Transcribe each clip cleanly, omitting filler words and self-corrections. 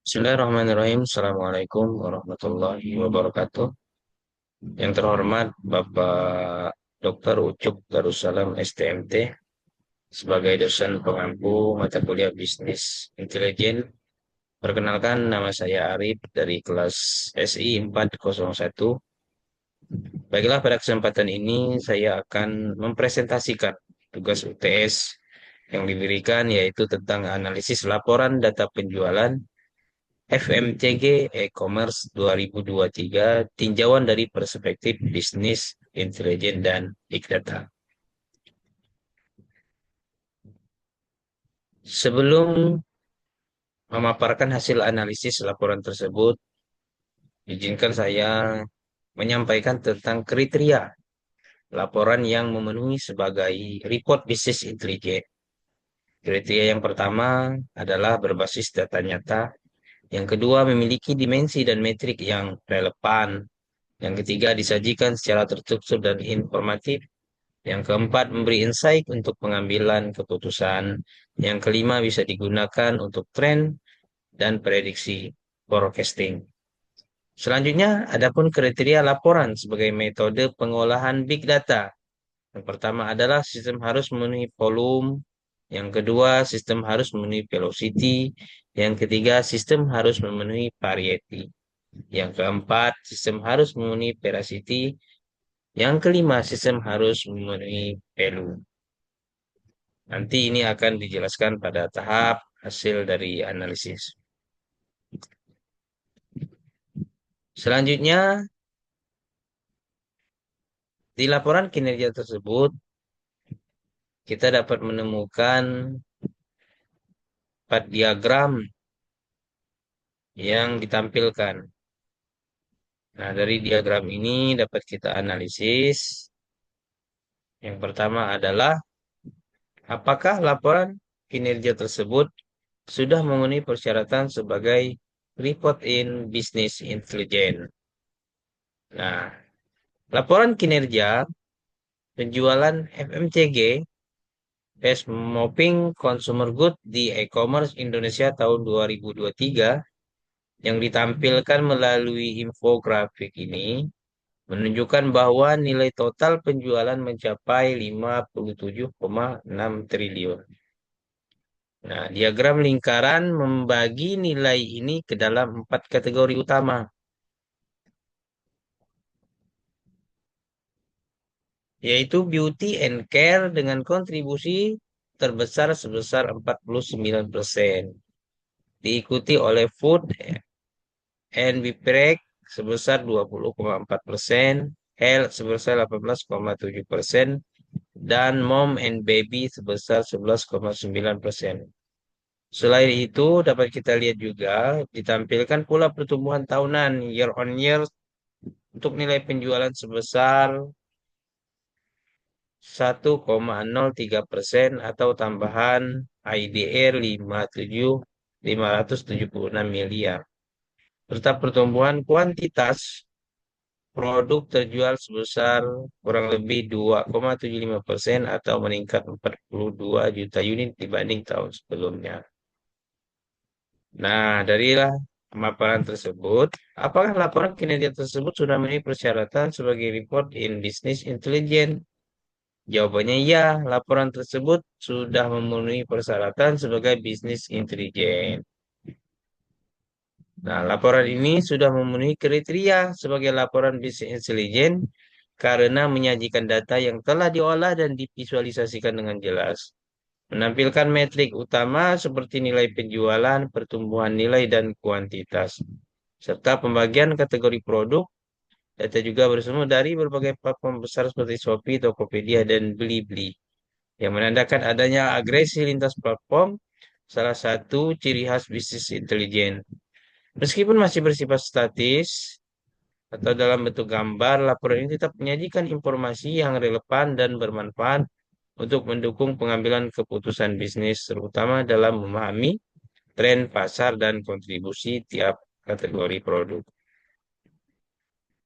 Bismillahirrahmanirrahim. Assalamualaikum warahmatullahi wabarakatuh. Yang terhormat Bapak Dr. Ucup Darussalam STMT sebagai dosen pengampu mata kuliah Bisnis Intelijen. Perkenalkan, nama saya Arif dari kelas SI 401. Baiklah, pada kesempatan ini saya akan mempresentasikan tugas UTS yang diberikan, yaitu tentang analisis laporan data penjualan FMCG e-commerce 2023, tinjauan dari perspektif bisnis, intelijen, dan big data. Sebelum memaparkan hasil analisis laporan tersebut, izinkan saya menyampaikan tentang kriteria laporan yang memenuhi sebagai report bisnis intelijen. Kriteria yang pertama adalah berbasis data nyata. Yang kedua, memiliki dimensi dan metrik yang relevan. Yang ketiga, disajikan secara terstruktur dan informatif. Yang keempat, memberi insight untuk pengambilan keputusan. Yang kelima, bisa digunakan untuk tren dan prediksi forecasting. Selanjutnya, adapun kriteria laporan sebagai metode pengolahan big data. Yang pertama adalah sistem harus memenuhi volume. Yang kedua, sistem harus memenuhi velocity. Yang ketiga, sistem harus memenuhi variety. Yang keempat, sistem harus memenuhi veracity. Yang kelima, sistem harus memenuhi value. Nanti ini akan dijelaskan pada tahap hasil dari analisis. Selanjutnya, di laporan kinerja tersebut, kita dapat menemukan 4 diagram yang ditampilkan. Nah, dari diagram ini dapat kita analisis. Yang pertama adalah apakah laporan kinerja tersebut sudah memenuhi persyaratan sebagai report in business intelligence. Nah, laporan kinerja penjualan FMCG Fast Moving Consumer Good di e-commerce Indonesia tahun 2023 yang ditampilkan melalui infografik ini menunjukkan bahwa nilai total penjualan mencapai 57,6 triliun. Nah, diagram lingkaran membagi nilai ini ke dalam 4 kategori utama, yaitu beauty and care dengan kontribusi terbesar sebesar 49%. Diikuti oleh food and beverage sebesar 20,4%, health sebesar 18,7%, dan mom and baby sebesar 11,9%. Selain itu, dapat kita lihat juga ditampilkan pula pertumbuhan tahunan year on year untuk nilai penjualan sebesar 1,03% atau tambahan IDR 576 miliar. Serta pertumbuhan kuantitas produk terjual sebesar kurang lebih 2,75% atau meningkat 42 juta unit dibanding tahun sebelumnya. Nah, darilah pemaparan tersebut, apakah laporan kinerja tersebut sudah memenuhi persyaratan sebagai report in business intelligence? Jawabannya ya, laporan tersebut sudah memenuhi persyaratan sebagai business intelligence. Nah, laporan ini sudah memenuhi kriteria sebagai laporan business intelligence karena menyajikan data yang telah diolah dan divisualisasikan dengan jelas. Menampilkan metrik utama seperti nilai penjualan, pertumbuhan nilai, dan kuantitas. Serta pembagian kategori produk. Data juga bersumber dari berbagai platform besar seperti Shopee, Tokopedia, dan Blibli. Yang menandakan adanya agresi lintas platform, salah satu ciri khas bisnis intelijen. Meskipun masih bersifat statis atau dalam bentuk gambar, laporan ini tetap menyajikan informasi yang relevan dan bermanfaat untuk mendukung pengambilan keputusan bisnis, terutama dalam memahami tren pasar dan kontribusi tiap kategori produk.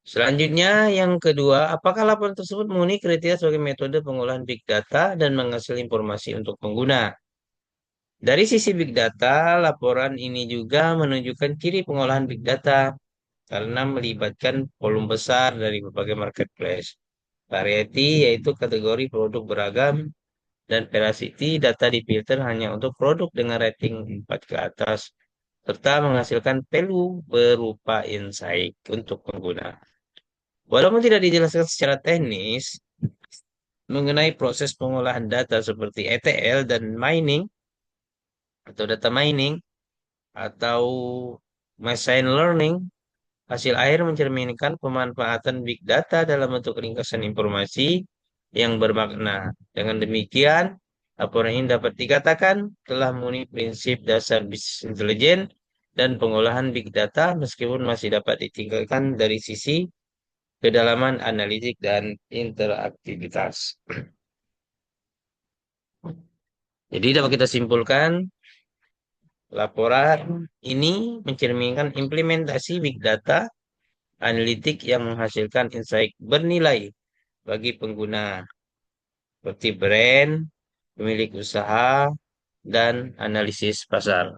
Selanjutnya, yang kedua, apakah laporan tersebut memenuhi kriteria sebagai metode pengolahan big data dan menghasilkan informasi untuk pengguna? Dari sisi big data, laporan ini juga menunjukkan ciri pengolahan big data karena melibatkan volume besar dari berbagai marketplace. Variety yaitu kategori produk beragam dan veracity data difilter hanya untuk produk dengan rating 4 ke atas serta menghasilkan value berupa insight untuk pengguna. Walaupun tidak dijelaskan secara teknis mengenai proses pengolahan data seperti ETL dan mining atau data mining atau machine learning, hasil akhir mencerminkan pemanfaatan big data dalam bentuk ringkasan informasi yang bermakna. Dengan demikian, laporan ini dapat dikatakan telah memenuhi prinsip dasar bisnis intelijen dan pengolahan big data meskipun masih dapat ditingkatkan dari sisi kedalaman analitik dan interaktivitas. Jadi dapat kita simpulkan, laporan ini mencerminkan implementasi big data analitik yang menghasilkan insight bernilai bagi pengguna, seperti brand, pemilik usaha, dan analisis pasar.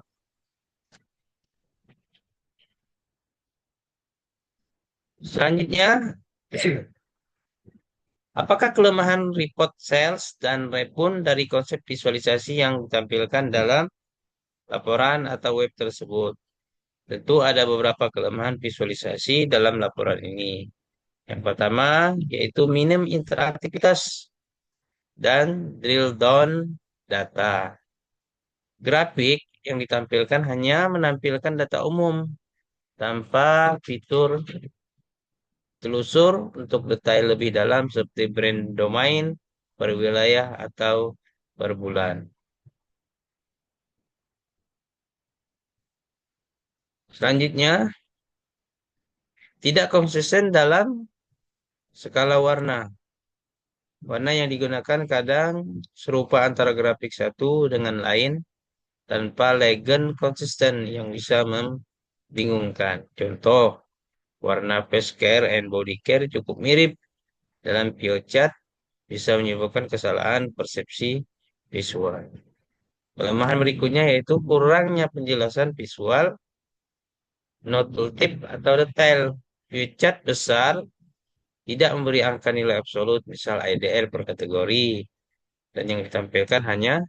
Selanjutnya, apakah kelemahan report sales dan repun dari konsep visualisasi yang ditampilkan dalam laporan atau web tersebut? Tentu ada beberapa kelemahan visualisasi dalam laporan ini. Yang pertama, yaitu minim interaktivitas dan drill down data. Grafik yang ditampilkan hanya menampilkan data umum tanpa fitur telusur untuk detail lebih dalam seperti brand domain, per wilayah, atau per bulan. Selanjutnya, tidak konsisten dalam skala warna. Warna yang digunakan kadang serupa antara grafik satu dengan lain tanpa legend konsisten yang bisa membingungkan. Contoh, warna face care and body care cukup mirip dalam view chart bisa menyebabkan kesalahan persepsi visual. Kelemahan berikutnya yaitu kurangnya penjelasan visual, not tooltip atau detail. View chart besar tidak memberi angka nilai absolut, misal IDR per kategori, dan yang ditampilkan hanya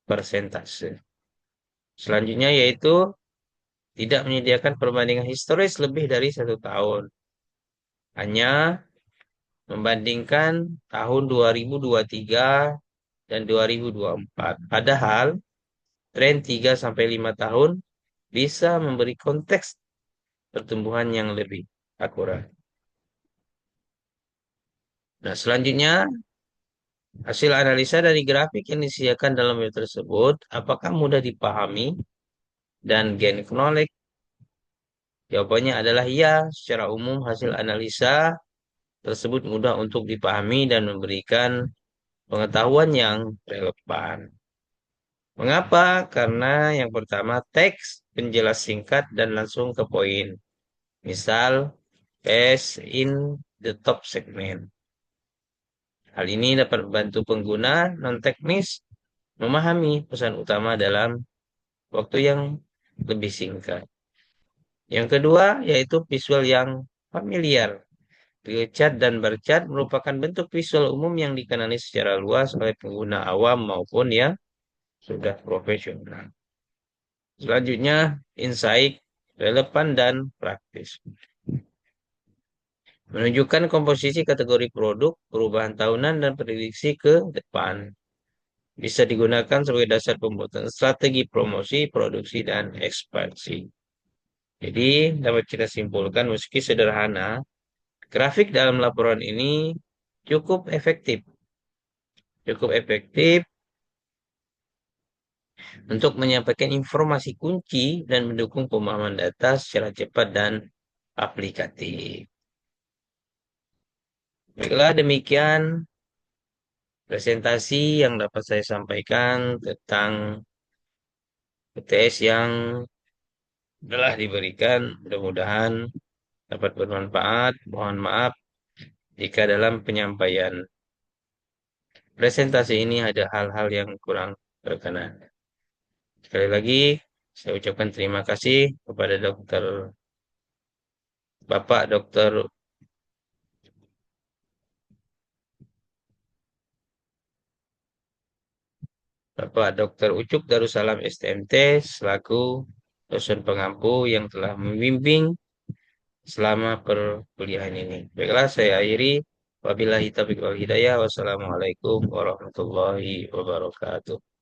persentase. Selanjutnya yaitu tidak menyediakan perbandingan historis lebih dari 1 tahun. Hanya membandingkan tahun 2023 dan 2024. Padahal tren 3 sampai 5 tahun bisa memberi konteks pertumbuhan yang lebih akurat. Nah, selanjutnya hasil analisa dari grafik yang disediakan dalam web tersebut apakah mudah dipahami dan gain knowledge? Jawabannya adalah iya, secara umum hasil analisa tersebut mudah untuk dipahami dan memberikan pengetahuan yang relevan. Mengapa? Karena yang pertama teks penjelas singkat dan langsung ke poin. Misal, paste in the top segment. Hal ini dapat membantu pengguna non-teknis memahami pesan utama dalam waktu yang lebih singkat. Yang kedua, yaitu visual yang familiar. View chart dan bar chart merupakan bentuk visual umum yang dikenali secara luas oleh pengguna awam maupun yang sudah profesional. Selanjutnya, insight, relevan, dan praktis. Menunjukkan komposisi kategori produk, perubahan tahunan, dan prediksi ke depan. Bisa digunakan sebagai dasar pembuatan strategi promosi, produksi, dan ekspansi. Jadi, dapat kita simpulkan meski sederhana, grafik dalam laporan ini cukup efektif. Cukup efektif untuk menyampaikan informasi kunci dan mendukung pemahaman data secara cepat dan aplikatif. Baiklah, demikian presentasi yang dapat saya sampaikan tentang PTS yang telah diberikan. Mudah-mudahan dapat bermanfaat. Mohon maaf jika dalam penyampaian presentasi ini ada hal-hal yang kurang berkenan. Sekali lagi, saya ucapkan terima kasih kepada Bapak Dokter Bapak Dokter Ucup Darussalam STMT selaku dosen pengampu yang telah membimbing selama perkuliahan ini. Baiklah, saya akhiri. Wabillahi taufiq wal hidayah. Wassalamualaikum warahmatullahi wabarakatuh.